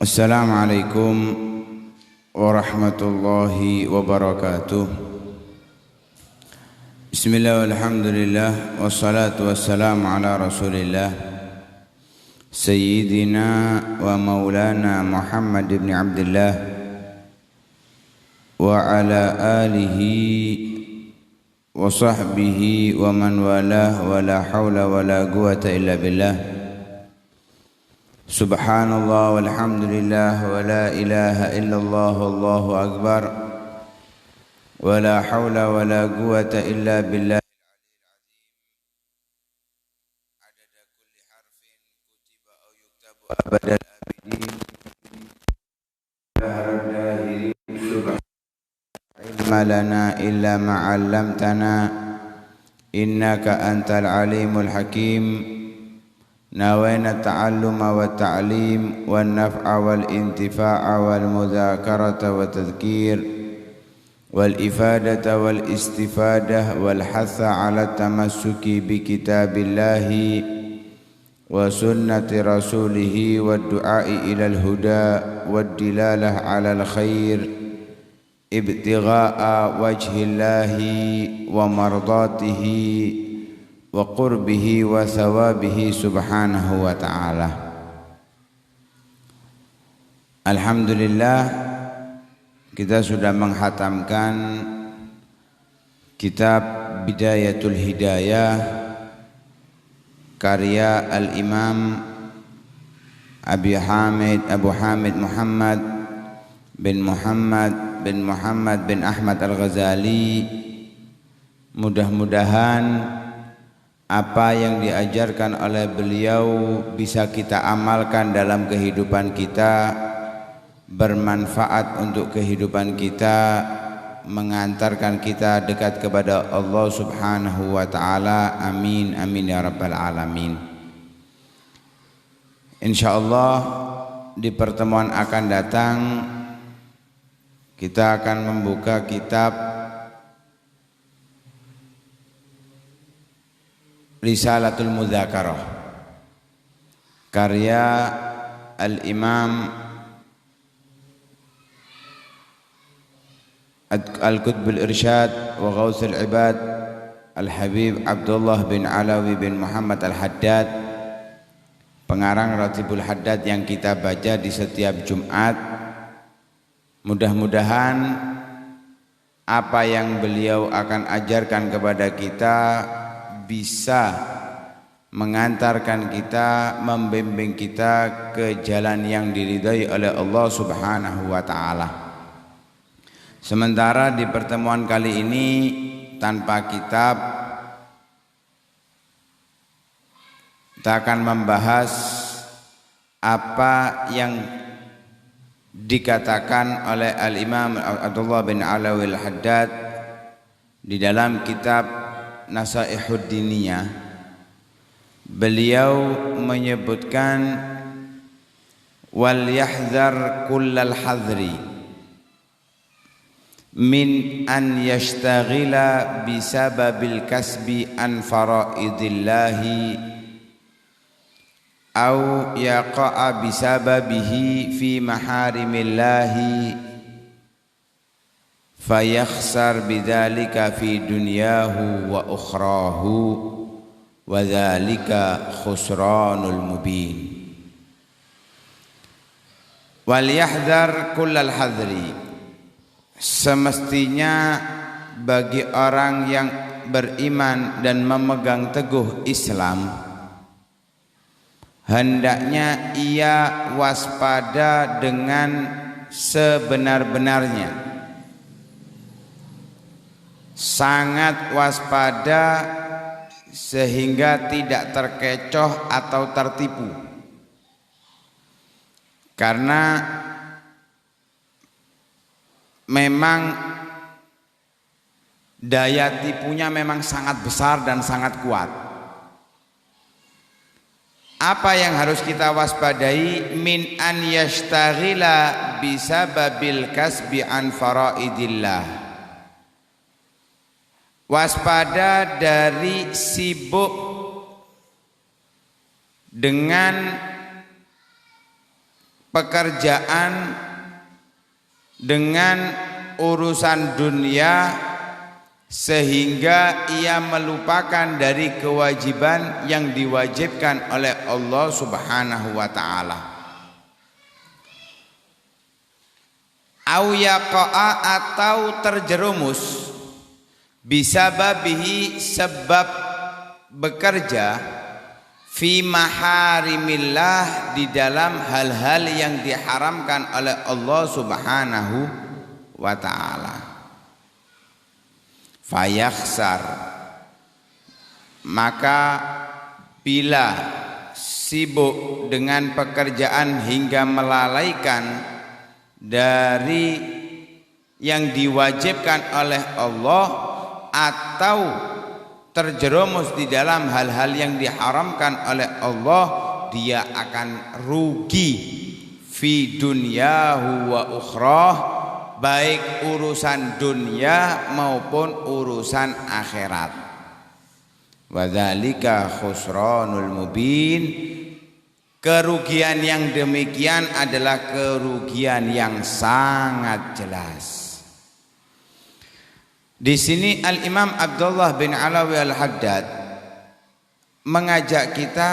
Assalamualaikum warahmatullahi wabarakatuh. Bismillah walhamdulillah wassalatu wassalamu ala rasulillah Sayyidina wa maulana Muhammad ibn Abdullah wa ala alihi wa sahbihi wa man walah wa la hawla wa la quwata illa billah. Subhanallah walhamdulillah wa la ilaha illallah wallahu akbar wa la hawla wa la quwata illa billah. Adada kulli harfin kutiba au yuktabu abadal abidin laharaddahiri subhanallah ilma lana illa ma'allamtana innaka antal alimul hakim. Nawayna ta'alluma wa ta'lim wa naf'a wal intifa'a wal mudhakarata wa tadhkir wal ifadata wal istifadah wal hatha ala tamassuki bi kitabillahi wa sunnati rasulihi wa du'ai ilal huda wa dilalah ala al khair ibtigha'a wajhillahi wa mardatihi wa qurbihi wa thawabihi subhanahu wa ta'ala. Alhamdulillah, kita sudah menghatamkan kitab Bidayatul Hidayah karya Al-Imam Abu Hamid Muhammad bin Muhammad bin Ahmad Al-Ghazali. Mudah-mudahan apa yang diajarkan oleh beliau bisa kita amalkan dalam kehidupan kita, bermanfaat untuk kehidupan kita, mengantarkan kita dekat kepada Allah Subhanahu wa ta'ala. Amin amin ya rabbal alamin. Insyaallah di pertemuan akan datang kita akan membuka kitab Risalatul Mudzakarah karya Al-Imam Al-Qutbul Irsyad wa Ghausul Ibad Al-Habib Abdullah bin Alawi bin Muhammad Al-Haddad, pengarang Ratibul Haddad yang kita baca di setiap Jumat. Mudah-mudahan apa yang beliau akan ajarkan kepada kita bisa mengantarkan kita, membimbing kita ke jalan yang diridhai oleh Allah Subhanahu wa ta'ala. Sementara di pertemuan kali ini tanpa kitab, kita akan membahas apa yang dikatakan oleh Al-Imam Abdullah bin Alawi Al-Haddad di dalam kitab Nasaihud Diniyah. Beliau menyebutkan wal yahzar kullal hadri min an yashtaghila bisababil kasbi an faraidillahi au yaqa'a bisababihi fi maharimillahi fayakhsar bidzalika fi dunyahu wa ukhrahu wa dzalika khusranul mubin. Wal yahdhar kullal hadri, semestinya bagi orang yang beriman dan memegang teguh Islam, hendaknya ia waspada dengan sebenar-benarnya, sangat waspada sehingga tidak terkecoh atau tertipu. Karena memang daya tipunya memang sangat besar dan sangat kuat. Apa yang harus kita waspadai? Min an yashtaghila bisababil kasbi an faraidillah, waspada dari sibuk dengan pekerjaan dengan urusan dunia sehingga ia melupakan dari kewajiban yang diwajibkan oleh Allah Subhanahu wa taala. Au yaqa'a, atau terjerumus bisababihi, sebab bekerja, fi maharimillah, di dalam hal-hal yang diharamkan oleh Allah Subhanahu wa ta'ala. Fayakhsar, maka bila sibuk dengan pekerjaan hingga melalaikan dari yang diwajibkan oleh Allah, atau terjerumus di dalam hal-hal yang diharamkan oleh Allah, dia akan rugi fi dunyahu wa ukhrah, baik urusan dunia maupun urusan akhirat. Wa dzalika khusranul mubin, kerugian yang demikian adalah kerugian yang sangat jelas. Di sini Al-Imam Abdullah bin Alawi Al-Haddad mengajak kita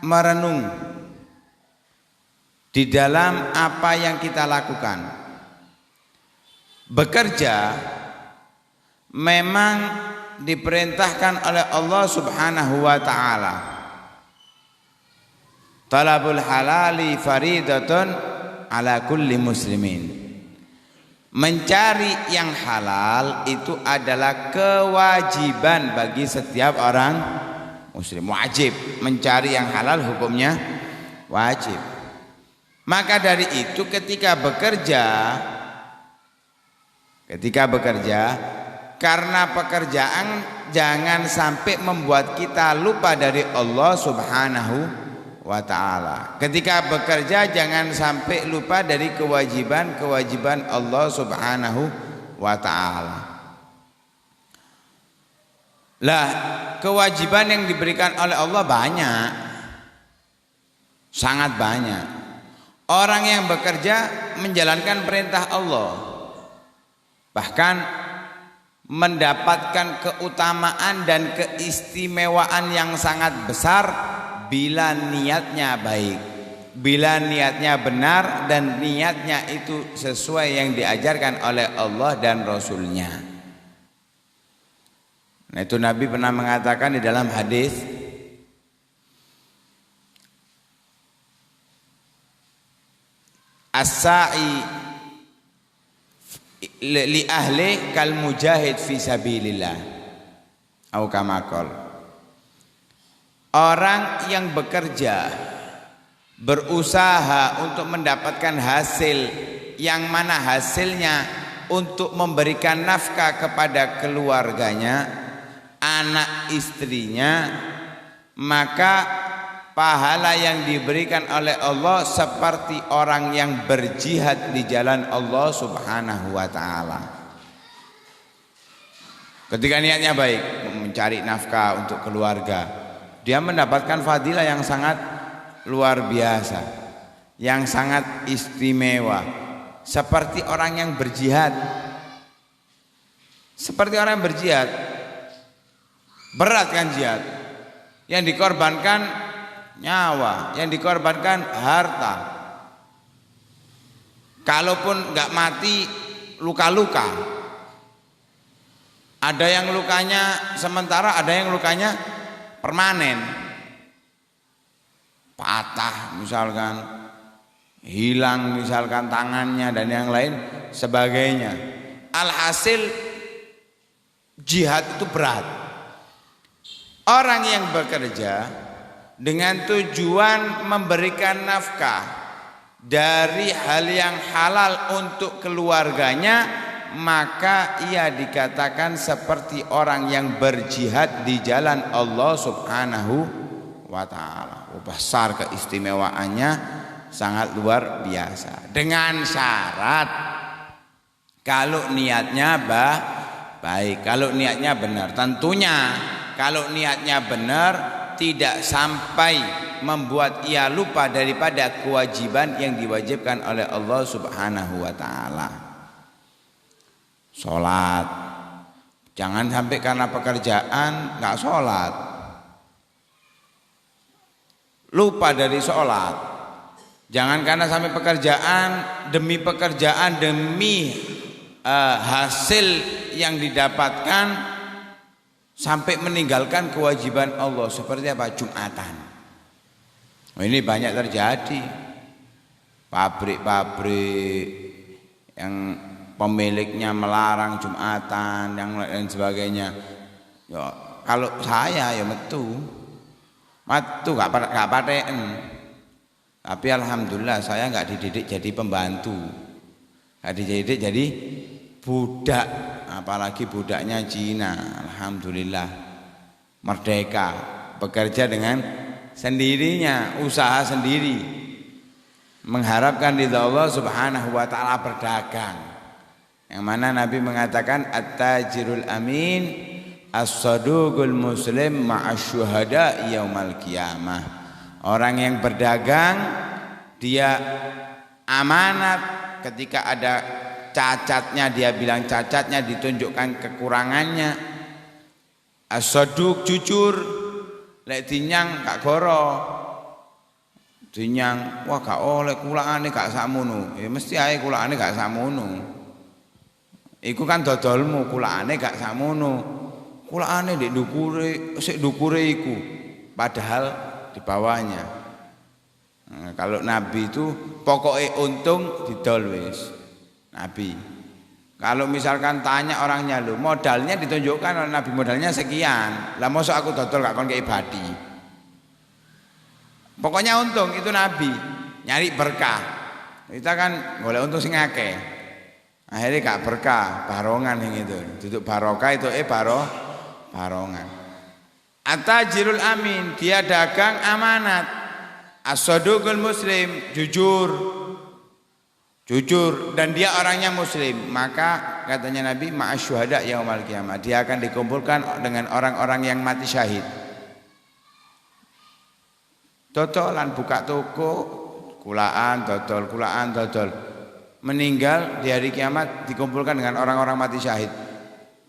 merenung di dalam apa yang kita lakukan. Bekerja memang diperintahkan oleh Allah Subhanahu wa taala. Talabul halali faridatun ala kulli muslimin. Mencari yang halal itu adalah kewajiban bagi setiap orang muslim. Wajib mencari yang halal, hukumnya wajib. Maka dari itu ketika bekerja, karena pekerjaan jangan sampai membuat kita lupa dari Allah Subhanahu wa ta'ala. Ketika bekerja jangan sampai lupa dari kewajiban Allah Subhanahu wa ta'ala. Lah, kewajiban yang diberikan oleh Allah banyak, sangat banyak. Orang yang bekerja menjalankan perintah Allah, bahkan mendapatkan keutamaan dan keistimewaan yang sangat besar bila niatnya baik, bila niatnya benar dan niatnya itu sesuai yang diajarkan oleh Allah dan Rasulnya. Nah, itu Nabi pernah mengatakan di dalam hadis, as-sa'i li ahli kal mujahid fi sabilillah, atau kama qala. Orang yang bekerja, berusaha untuk mendapatkan hasil, yang mana hasilnya untuk memberikan nafkah kepada keluarganya, anak istrinya, maka pahala yang diberikan oleh Allah seperti orang yang berjihad di jalan Allah Subhanahu wa ta'ala. Ketika niatnya baik, mencari nafkah untuk keluarga, dia mendapatkan fadilah yang sangat luar biasa, yang sangat istimewa, seperti orang yang berjihad. Seperti orang yang berjihad, berat kan jihad, yang dikorbankan nyawa, yang dikorbankan harta. Kalaupun nggak mati, luka-luka. Ada yang lukanya sementara, ada yang lukanya permanen, patah misalkan, hilang misalkan tangannya dan yang lain sebagainya. Alhasil jihad itu berat. Orang yang bekerja dengan tujuan memberikan nafkah dari hal yang halal untuk keluarganya, maka ia dikatakan seperti orang yang berjihad di jalan Allah Subhanahu wa ta'ala. Besar keistimewaannya, sangat luar biasa. Dengan syarat kalau niatnya baik, kalau niatnya benar. Tentunya kalau niatnya benar tidak sampai membuat ia lupa daripada kewajiban yang diwajibkan oleh Allah Subhanahu wa taala. Salat. Jangan sampai karena pekerjaan enggak salat. Lupa dari salat. Jangan karena sampai pekerjaan demi hasil yang didapatkan sampai meninggalkan kewajiban Allah. Seperti apa? Jumatan. Ini banyak terjadi. Pabrik-pabrik yang pemiliknya melarang Jumatan, yang lain sebagainya. Ya, kalau saya ya metu gak paten. Tapi alhamdulillah saya nggak dididik jadi pembantu, nggak dididik jadi budak, apalagi budaknya Cina. Alhamdulillah merdeka, bekerja dengan sendirinya, usaha sendiri, mengharapkan ridha Allah Subhanahu wa taala, berdagang. Yang mana Nabi mengatakan at-tajirul amin as-saduqul muslim ma'asyuhada yaumal qiyamah. Orang yang berdagang dia amanat, ketika ada cacatnya dia bilang cacatnya, ditunjukkan kekurangannya. As-saduq jujur, lek dinyang gak goro. Dinyang, wah gak oleh kulaane gak sakmono. Ya mesti ae kulaane gak sakmono. Iku kan dodolmu, kulaane gak sakmono. Kulaane ndek ndukure iku. Padahal di bawahnya. Nah, kalau Nabi itu pokoknya untung didol wis. Nabi. Kalau misalkan tanya orangnya, lo modalnya ditunjukkan oleh Nabi, modalnya sekian. Lah mosok aku dodol gak kon kei badi. Pokoknya untung itu Nabi, nyari berkah. Kita kan golek untung sing akeh. Akhirnya gak berkah, barongan yang itu. Duduk barokah itu barongan. At-tajirul amin, dia dagang amanat. As-saduqul muslim, jujur dan dia orangnya muslim. Maka katanya Nabi ma'asyuhada yaumal qiyamah, dia akan dikumpulkan dengan orang-orang yang mati syahid. Dodolan buka toko, kulaan dodol. Meninggal di hari kiamat dikumpulkan dengan orang-orang mati syahid.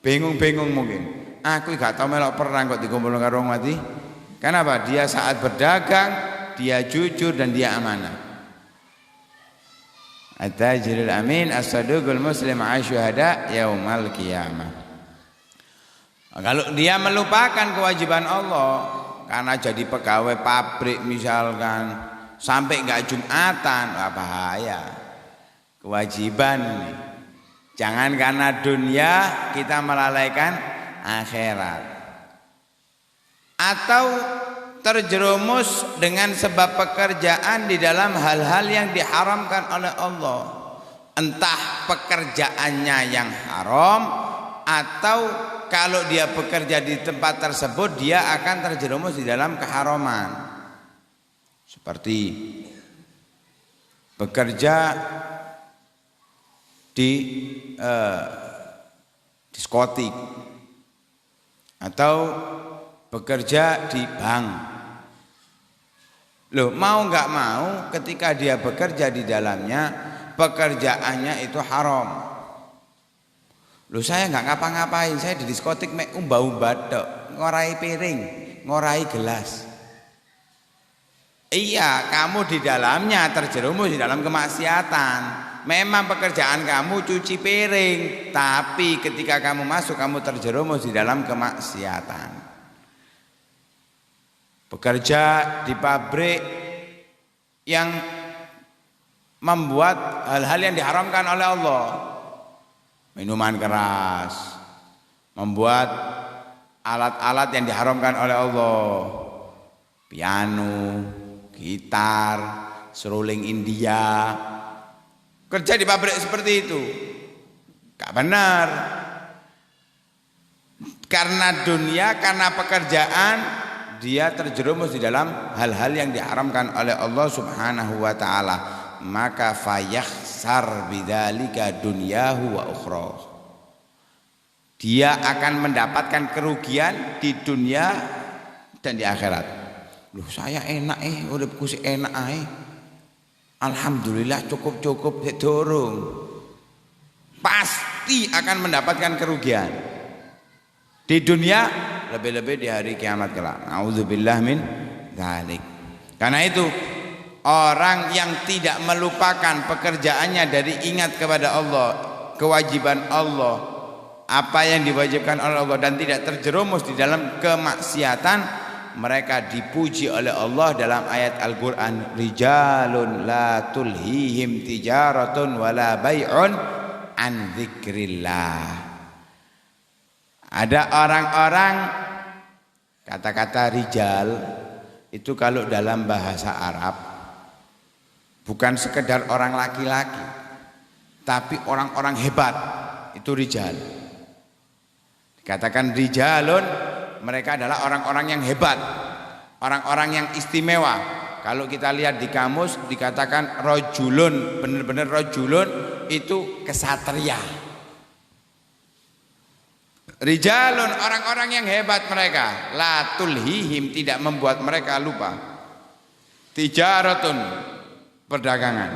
Bingung mungkin. Aku gak tau melok perang kok dikumpulkan orang mati. Kenapa? Dia saat berdagang dia jujur dan dia amanah. At-tajirul amin as-saduqul muslim asyuhada yaumal qiyamah. Kalau dia melupakan kewajiban Allah karena jadi pegawai pabrik misalkan, sampai enggak Jumatan, bahaya. Kewajiban ini. Jangan karena dunia kita melalaikan akhirat. Atau terjerumus dengan sebab pekerjaan di dalam hal-hal yang diharamkan oleh Allah. Entah pekerjaannya yang haram, atau kalau dia bekerja di tempat tersebut dia akan terjerumus di dalam keharaman. Seperti bekerja di diskotik atau bekerja di bank. Loh, mau nggak mau ketika dia bekerja di dalamnya, pekerjaannya itu haram. Loh, saya nggak ngapa-ngapain, saya di diskotik mek umbah-umbah tok, ngorai piring, ngorai gelas. Iya, kamu di dalamnya terjerumus di dalam kemaksiatan. Memang pekerjaan kamu cuci piring, tapi ketika kamu masuk kamu terjerumus di dalam kemaksiatan. Bekerja di pabrik yang membuat hal-hal yang diharamkan oleh Allah. Minuman keras, membuat alat-alat yang diharamkan oleh Allah. Piano, gitar, seruling India. Kerja di pabrik seperti itu gak benar. Karena dunia, karena pekerjaan, dia terjerumus di dalam hal-hal yang diharamkan oleh Allah Subhanahu wa taala. Maka fayakhsar bidzalika dunyahu wa ukhra. Dia akan mendapatkan kerugian di dunia dan di akhirat. Loh saya enak uripku sik enak ae. Alhamdulillah cukup durung. Pasti akan mendapatkan kerugian. Di dunia lebih-lebih di hari kiamat kelak. Nauzubillah min dzalik. Karena itu orang yang tidak melupakan pekerjaannya dari ingat kepada Allah, kewajiban Allah, apa yang diwajibkan oleh Allah dan tidak terjerumus di dalam kemaksiatan, mereka dipuji oleh Allah dalam ayat Al-Qur'an, rijalun la tulhihim tijaratun wala bai'un an dzikrillah. Ada orang-orang, kata-kata rijal itu kalau dalam bahasa Arab bukan sekedar orang laki-laki, tapi orang-orang hebat, itu rijal. Dikatakan rijalun, mereka adalah orang-orang yang hebat, orang-orang yang istimewa. Kalau kita lihat di kamus dikatakan rojulun, benar-benar rojulun itu kesatria. Rijalun, orang-orang yang hebat mereka, la tulhihim, tidak membuat mereka lupa. Tijaratun, perdagangan,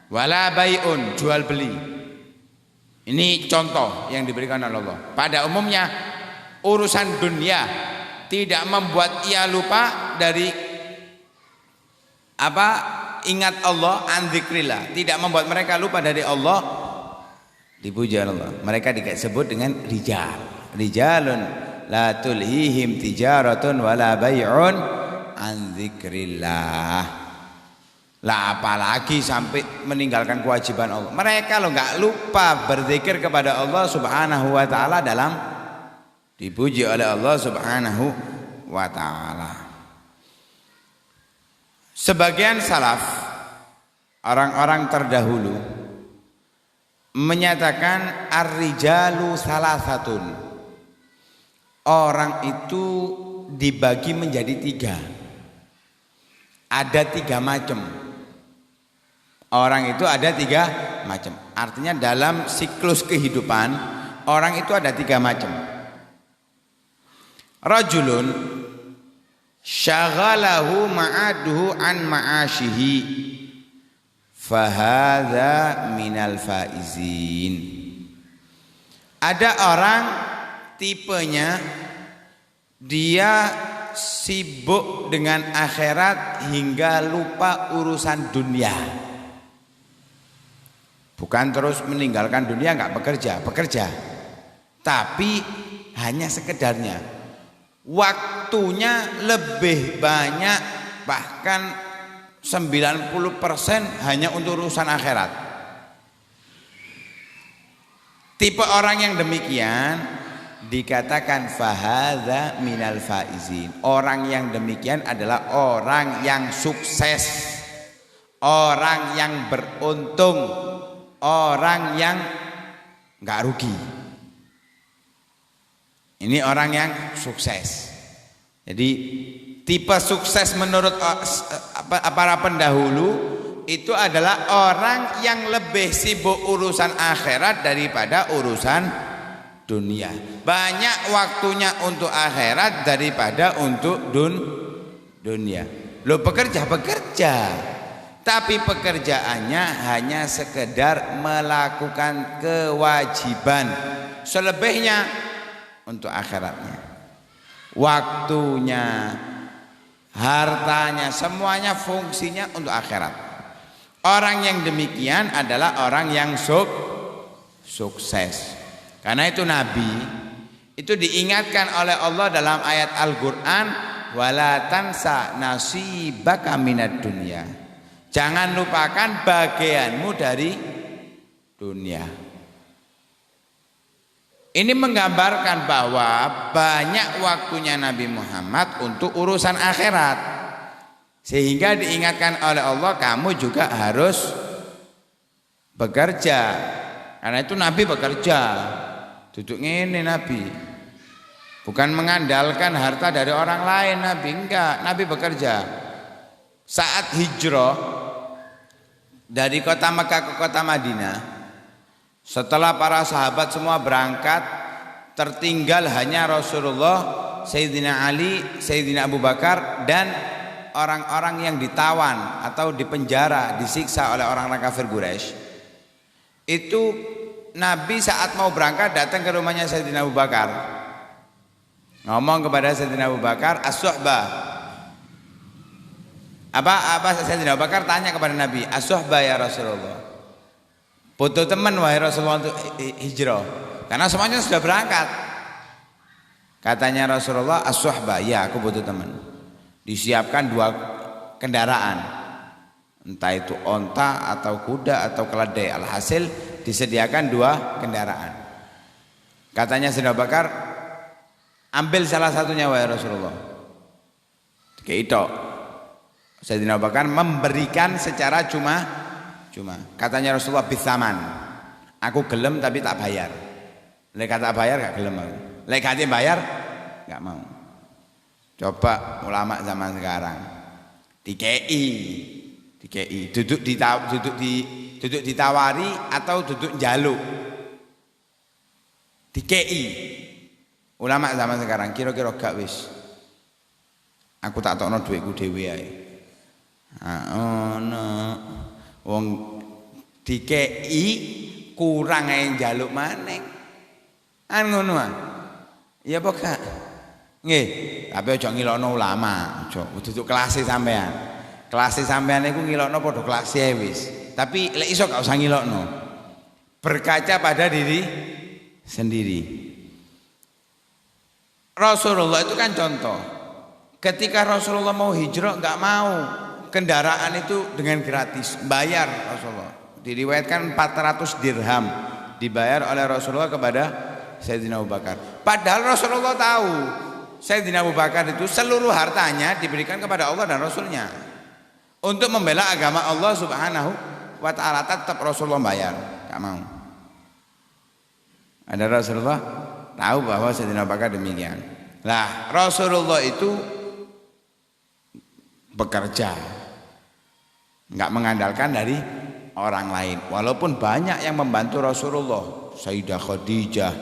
wala bai'un, jual beli. Ini contoh yang diberikan oleh Allah. Pada umumnya urusan dunia tidak membuat ia lupa dari apa? Ingat Allah, an dzikrillah, tidak membuat mereka lupa dari Allah. Dipuji Allah. Mereka disebut dengan rijal. Rijalun la tulhihim tijaratun wala bai'un an dzikrillah. Lah apalagi sampai meninggalkan kewajiban Allah. Mereka loh enggak lupa berzikir kepada Allah Subhanahu wa taala dalam dipuji oleh Allah Subhanahu wa taala. Sebagian salaf, orang-orang terdahulu menyatakan ar-rijalu salasatun. Orang itu dibagi menjadi 3. Ada 3 macam. Orang itu ada 3 macam. Artinya dalam siklus kehidupan orang itu ada 3 macam. Rajulun syaghalahu ma'aduhu an ma'ashihi fahadha minal faizin. Ada orang tipenya dia sibuk dengan akhirat hingga lupa urusan dunia. Bukan terus meninggalkan dunia, enggak bekerja, tapi hanya sekedarnya. Waktunya lebih banyak, bahkan 90% hanya untuk urusan akhirat. Tipe orang yang demikian dikatakan fahadha minal faizin. Orang yang demikian adalah orang yang sukses, orang yang beruntung, orang yang enggak rugi. Ini orang yang sukses. Jadi tipe sukses menurut para pendahulu itu adalah orang yang lebih sibuk urusan akhirat daripada urusan dunia. Banyak waktunya untuk akhirat daripada untuk dunia. Lo bekerja, tapi pekerjaannya hanya sekedar melakukan kewajiban. Selebihnya untuk akhiratnya. Waktunya, hartanya, semuanya fungsinya untuk akhirat. Orang yang demikian adalah orang yang sukses. Karena itu Nabi itu diingatkan oleh Allah dalam ayat Al-Qur'an, wala tansa nasibaka minad dunya. Jangan lupakan bagianmu dari dunia. Ini menggambarkan bahwa banyak waktunya Nabi Muhammad untuk urusan akhirat. Sehingga diingatkan oleh Allah, kamu juga harus bekerja. Karena itu Nabi bekerja. Duduk ini Nabi. Bukan mengandalkan harta dari orang lain Nabi, enggak. Nabi bekerja. Saat hijrah dari kota Mekah ke kota Madinah, setelah para sahabat semua berangkat, tertinggal hanya Rasulullah, Sayyidina Ali, Sayyidina Abu Bakar dan orang-orang yang ditawan atau dipenjara, disiksa oleh orang-orang kafir Quraisy, itu Nabi saat mau berangkat datang ke rumahnya Sayyidina Abu Bakar. Ngomong kepada Sayyidina Abu Bakar, as-suhbah. Apa Sayyidina Abu Bakar tanya kepada Nabi, as-suhbah ya Rasulullah. Butuh teman wahai Rasulullah untuk hijrah. Karena semuanya sudah berangkat. Katanya Rasulullah, as-suhbah, ya aku butuh teman. Disiapkan 2 kendaraan. Entah itu onta atau kuda atau keledai. Alhasil disediakan 2 kendaraan. Katanya Sayyidina Abu Bakar, ambil salah satunya wahai Rasulullah. Kayak Sayyidina Abu Bakar memberikan secara cuma. Katanya Rasulullah, bisaman. Aku gelem tapi tak bayar. Lek kata bayar gak gelem aku. Lek kate bayar gak mau. Coba ulama zaman sekarang. Dikei. Duduk ditawari atau duduk njaluk. Dikei. Ulama zaman sekarang kira-kira gak wis. Aku tak tokno dhuwitku dhewe ae. Wong dikei kurang ae njaluk maneh. Ngono ah. Iya apa gak? Nggih, tapi aja ngilokno ulama, aja duduk kelase sampean. Kelase sampean iku ngilokno padha kelase wis. Tapi lek iso gak usah ngilokno. Berkaca pada diri sendiri. Rasulullah itu kan contoh. Ketika Rasulullah mau hijrah gak mau kendaraan itu dengan gratis, bayar Rasulullah. Diriwayatkan 400 dirham dibayar oleh Rasulullah kepada Sayyidina Abu Bakar. Padahal Rasulullah tahu Sayyidina Abu Bakar itu seluruh hartanya diberikan kepada Allah dan Rasulnya untuk membela agama Allah Subhanahu wa ta'ala. Tetap Rasulullah bayar, gak mau. Ada Rasulullah tahu bahwa Sayyidina Abu Bakar demikian. Nah, Rasulullah itu bekerja, nggak mengandalkan dari orang lain. Walaupun banyak yang membantu Rasulullah, Sayyidah Khadijah,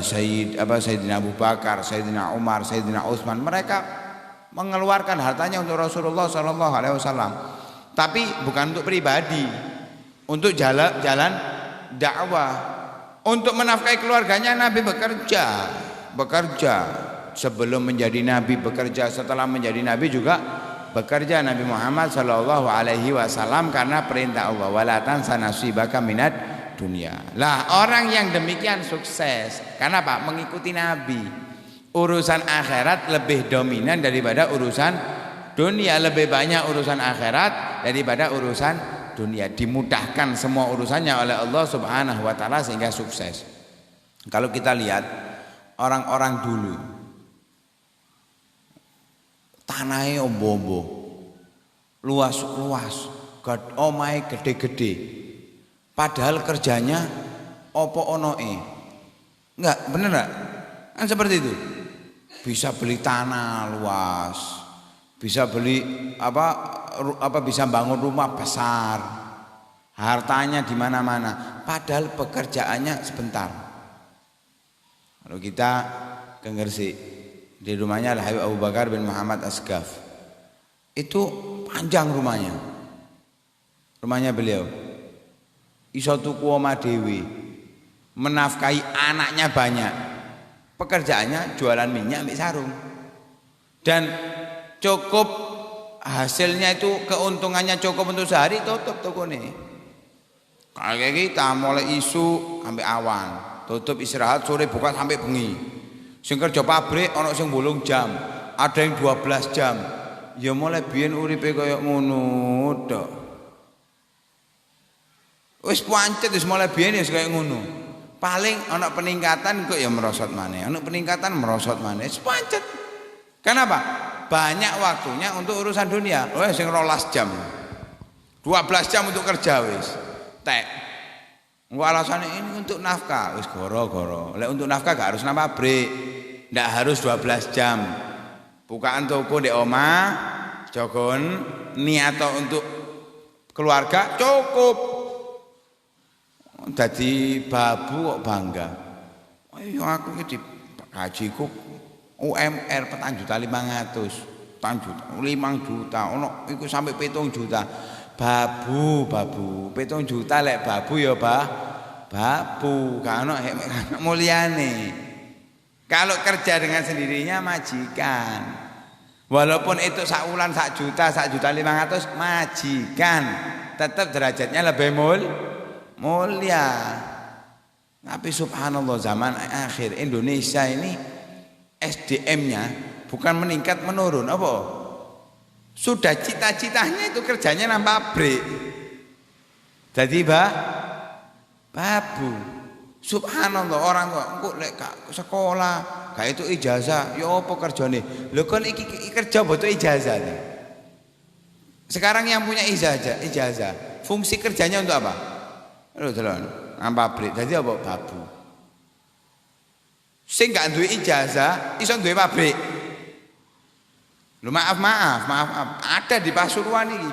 Sayyidina Abu Bakar, Sayyidina Umar, Sayyidina Utsman, mereka mengeluarkan hartanya untuk Rasulullah Sallallahu Alaihi Wasallam. Tapi bukan untuk pribadi, untuk jalan dakwah, untuk menafkahi keluarganya. Nabi bekerja sebelum menjadi Nabi bekerja, setelah menjadi Nabi juga bekerja Nabi Muhammad Sallallahu Alaihi Wasallam karena perintah Allah, wala tansa nasibaka minad dunia. Lah orang yang demikian sukses karena apa? Mengikuti Nabi. Urusan akhirat lebih dominan daripada urusan dunia, lebih banyak urusan akhirat daripada urusan dunia. Dimudahkan semua urusannya oleh Allah Subhanahu wa taala sehingga sukses. Kalau kita lihat orang-orang dulu, tanahnya ombo-ombo, luas-luas, omahe gede-gede. Padahal kerjanya opo onoe. Enggak, bener enggak? Kan seperti itu. Bisa beli tanah luas, bisa beli bisa bangun rumah besar. Hartanya di mana-mana, padahal pekerjaannya sebentar. Kalau kita ke Gresik, di rumahnya Al Habib Abu Bakar bin Muhammad Asgaf. Itu panjang rumahnya. Rumahnya beliau. Iso tuku omah dhewe, menafkahi anaknya banyak. Pekerjaannya jualan minyak ambek sarung. Dan cukup hasilnya itu, keuntungannya cukup untuk sehari, tutup tokone. Kayak kita mulai isu ambek awan, tutup istirahat, sore buka sampai bengi. Sing kerja pabrik ana sing 8 jam, ada yang 12 jam. Ya mulai biyen uripe kaya ngono tok. Wis pancet wis mulai biyen wis kaya ngono. Paling ana peningkatan kok ya merosot maneh, ana peningkatan merosot maneh. Wis pancet. Kenapa? Banyak waktunya untuk urusan dunia. Wis sing 12 jam. 12 jam untuk kerja wis. Tek. Engko alasane ini untuk nafkah, wis goro-goro. Lek untuk nafkah gak harus nang pabrik. Ndak harus 12 jam. Bukaan toko di omah, jogon niat untuk keluarga cukup. Dadi babu kok bangga. Ayo aku iki gajiku UMR 4.500.000. juta, 5 juta, ono iku sampai 7 juta. Babu, 7 juta lek babu ya babu, gak ono mulyane. Kalau kerja dengan sendirinya majikan. Walaupun itu sak wulan 1 juta, 1.500.000 majikan, tetap derajatnya lebih mulia. Tapi subhanallah zaman akhir Indonesia ini SDM-nya bukan meningkat menurun, apa? Sudah cita-citanya itu kerjanya nang pabrik. Jadi babu. Subhanallah, orang kok lek sekolah gak itu ijazah, ya apa kerjane? Lho kon iki kerja butuh ijazah nih. Sekarang yang punya ijazah, fungsi kerjanya untuk apa? Lho delon, nang pabrik. Jadi apa? Babu. Sing gak duwe ijazah iso duwe pabrik. Lho maaf, ada di Pasuruan iki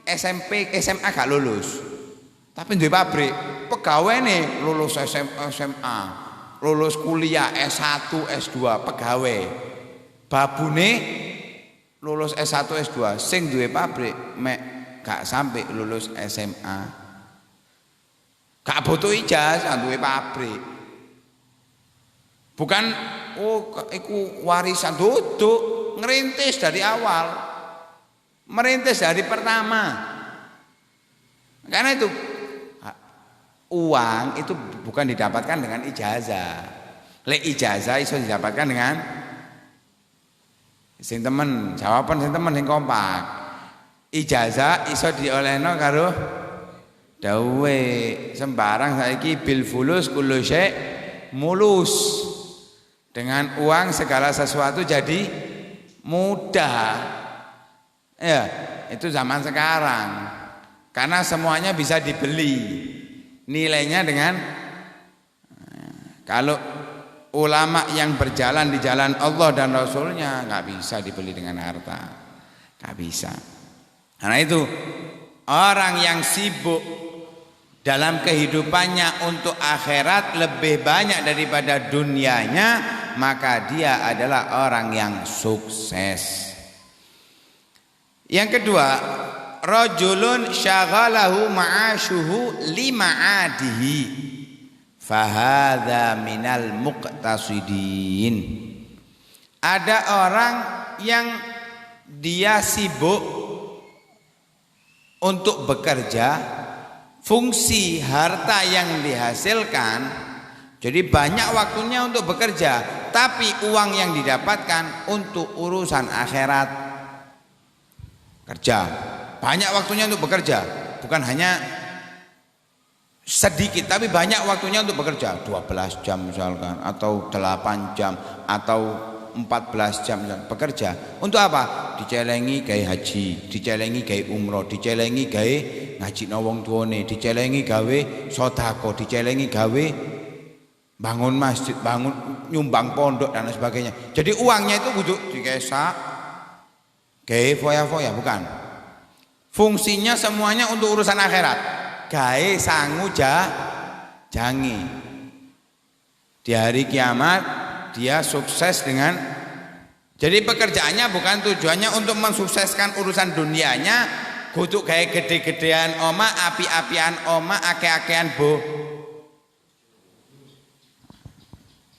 SMP, SMA gak lulus. Tapi duwe pabrik, pegawene lulus SMA, lulus kuliah S1, S2, pegawai. Babune lulus S1, S2, sing duwe pabrik mek gak sampai lulus SMA. Gak butuh ijazah duwe pabrik. Bukan iku warisan, duduk ngerintis dari awal. Merintis dari pertama. Karena itu uang itu bukan didapatkan dengan ijazah. Lek ijazah iso didapatkan dengan sing temen, jawaban sing temen sing kompak. Ijazah iso diolehno karo dawe sembarang saiki bil fulus kullu syai mulus. Dengan uang segala sesuatu jadi mudah. Ya, itu zaman sekarang. Karena semuanya bisa dibeli. Nilainya dengan kalau ulama yang berjalan di jalan Allah dan Rasulnya nggak bisa dibeli dengan harta, nggak bisa. Karena itu orang yang sibuk dalam kehidupannya untuk akhirat lebih banyak daripada dunianya, maka dia adalah orang yang sukses. Yang kedua, rajulun syaghalahu ma'ashuhu lima'adihi fahadha minal muqtasidin. Ada orang yang dia sibuk untuk bekerja, fungsi harta yang dihasilkan, jadi banyak waktunya untuk bekerja, tapi uang yang didapatkan untuk urusan akhirat. Kerja banyak waktunya untuk bekerja, bukan hanya sedikit tapi banyak waktunya untuk bekerja, 12 jam misalkan, atau 8 jam atau 14 jam bekerja. Untuk apa? Dicelengi gawe haji, dicelengi gawe umroh, dicelengi gawe ngaji wong tuane, dicelengi gawe sedekah, dicelengi gawe bangun masjid, bangun nyumbang pondok dan sebagainya. Jadi uangnya itu kudu dikesak gawe foya-foya, bukan. Fungsinya semuanya untuk urusan akhirat. Gawe sangu jangi. Di hari kiamat dia sukses dengan, jadi pekerjaannya bukan tujuannya untuk mensukseskan urusan dunianya, kudu gawe gede-gedean oma, api-apian oma, ake-akean bo.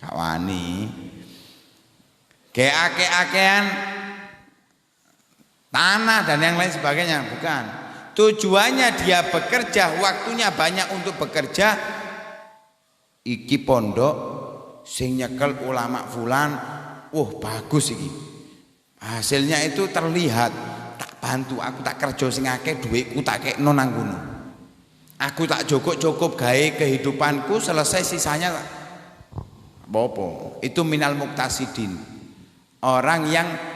Kawani. Gawe ake-akean tanah dan yang lain sebagainya, bukan. Tujuannya dia bekerja, waktunya banyak untuk bekerja. Iki pondok sing nyekel ulama fulan, bagus iki. Hasilnya itu terlihat, tak bantu, aku tak kerja sing akeh, dhuwitku tak kekno nang kono. Aku tak cukup gawe kehidupanku, selesai sisanya apa-apa. Itu minal muqtasidin. Orang yang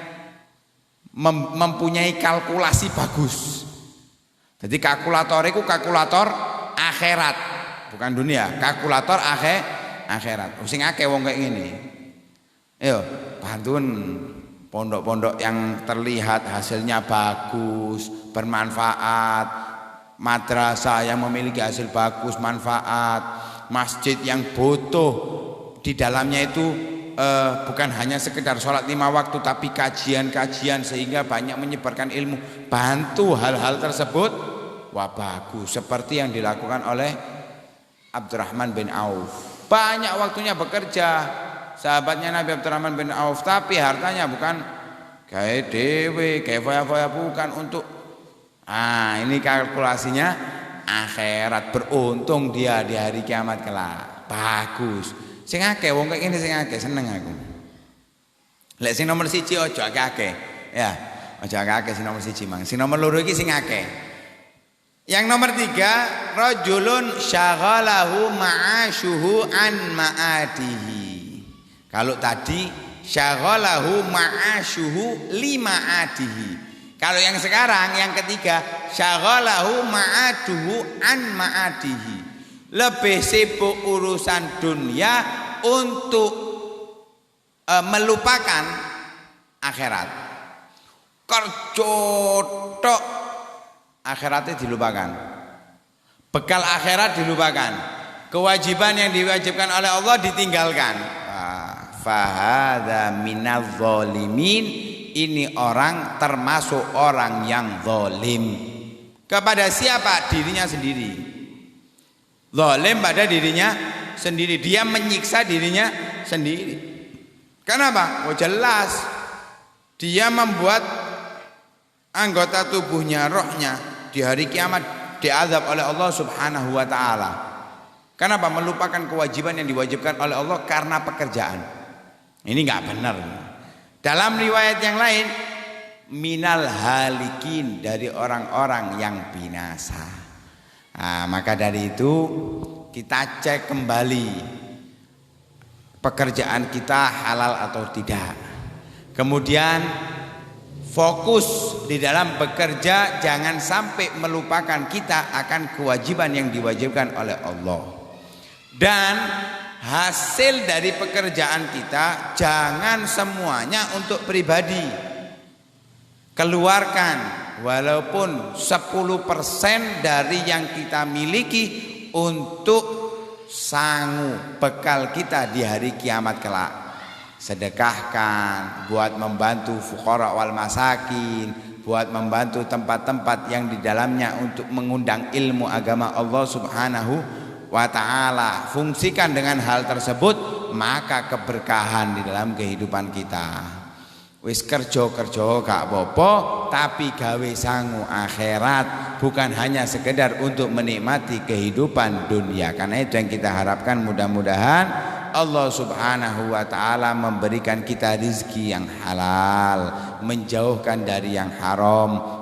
mempunyai kalkulasi bagus. Jadi kalkulator itu kalkulator akhirat, bukan dunia. Kalkulator akhirat. Sing akeh wong kayak gini. Ayo, bantuin pondok-pondok yang terlihat hasilnya bagus, bermanfaat, madrasah yang memiliki hasil bagus, manfaat, masjid yang butuh di dalamnya itu bukan hanya sekedar sholat 5 waktu, tapi kajian-kajian sehingga banyak menyebarkan ilmu, bantu hal-hal tersebut, wah bagus. Seperti yang dilakukan oleh Abdurrahman bin Auf, banyak waktunya bekerja, sahabatnya Nabi Abdurrahman bin Auf, tapi hartanya bukan kayak dewe, kayak foya-foya, bukan untuk ini kalkulasinya akhirat, beruntung dia di hari kiamat kelak. Bagus. Sing akeh wong kaya ngene, sing akeh seneng aku. Lek sing nomor 1 ojo akeh. Ya, ojo akeh sing nomor 1 mang. Sing nomor 2 iki sing akeh. Yang nomor 3, rajulun syaghalahu ma'ashuhu an ma'adihi. Kalau tadi syaghalahu ma'ashuhu lima'adihi. Kalau yang sekarang yang ketiga, syaghalahu ma'aduhu an ma'adihi. Lebih sibuk urusan dunia untuk melupakan akhirat. Kerja tok akhiratnya dilupakan. Bekal akhirat dilupakan. Kewajiban yang diwajibkan oleh Allah ditinggalkan. Fahadha minadz zalimin. Ini orang termasuk orang yang zalim. Kepada siapa? Dirinya sendiri. Zalim pada dirinya sendiri. Dia menyiksa dirinya sendiri. Kenapa? Oh jelas. Dia membuat anggota tubuhnya, rohnya di hari kiamat diazab oleh Allah Subhanahu wa taala. Kenapa? Melupakan kewajiban yang diwajibkan oleh Allah karena pekerjaan. Ini enggak benar. Dalam riwayat yang lain, minal halikin, dari orang-orang yang binasa. Maka dari itu kita cek kembali pekerjaan kita halal atau tidak. Kemudian fokus di dalam bekerja, jangan sampai melupakan kita akan kewajiban yang diwajibkan oleh Allah. Dan hasil dari pekerjaan kita jangan semuanya untuk pribadi. Keluarkan walaupun 10% dari yang kita miliki untuk sangu bekal kita di hari kiamat kelak. Sedekahkan buat membantu fuqara wal masakin, buat membantu tempat-tempat yang di dalamnya untuk mengundang ilmu agama Allah Subhanahu wa ta'ala. Fungsikan dengan hal tersebut, maka keberkahan di dalam kehidupan kita. Wis kerja-kerja gak apa-apa, tapi gawe sangu akhirat, bukan hanya sekedar untuk menikmati kehidupan dunia. Karena itu yang kita harapkan, mudah-mudahan Allah Subhanahu wa ta'ala memberikan kita rizki yang halal, menjauhkan dari yang haram,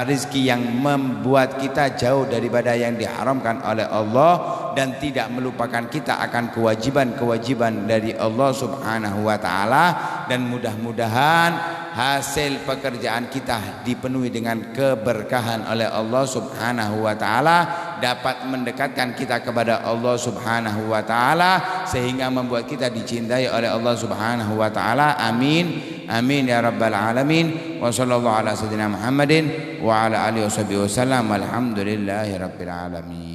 rizki yang membuat kita jauh daripada yang diharamkan oleh Allah, dan tidak melupakan kita akan kewajiban-kewajiban dari Allah Subhanahu wa ta'ala. Dan mudah-mudahan hasil pekerjaan kita dipenuhi dengan keberkahan oleh Allah Subhanahu wa ta'ala, dapat mendekatkan kita kepada Allah Subhanahu wa ta'ala, sehingga membuat kita dicintai oleh Allah Subhanahu wa ta'ala. Amin amin ya rabbal alamin. Wa sallallahu ala sayyidina Muhammadin wa ala alihi wasallam. Walhamdulillahi rabbil alamin.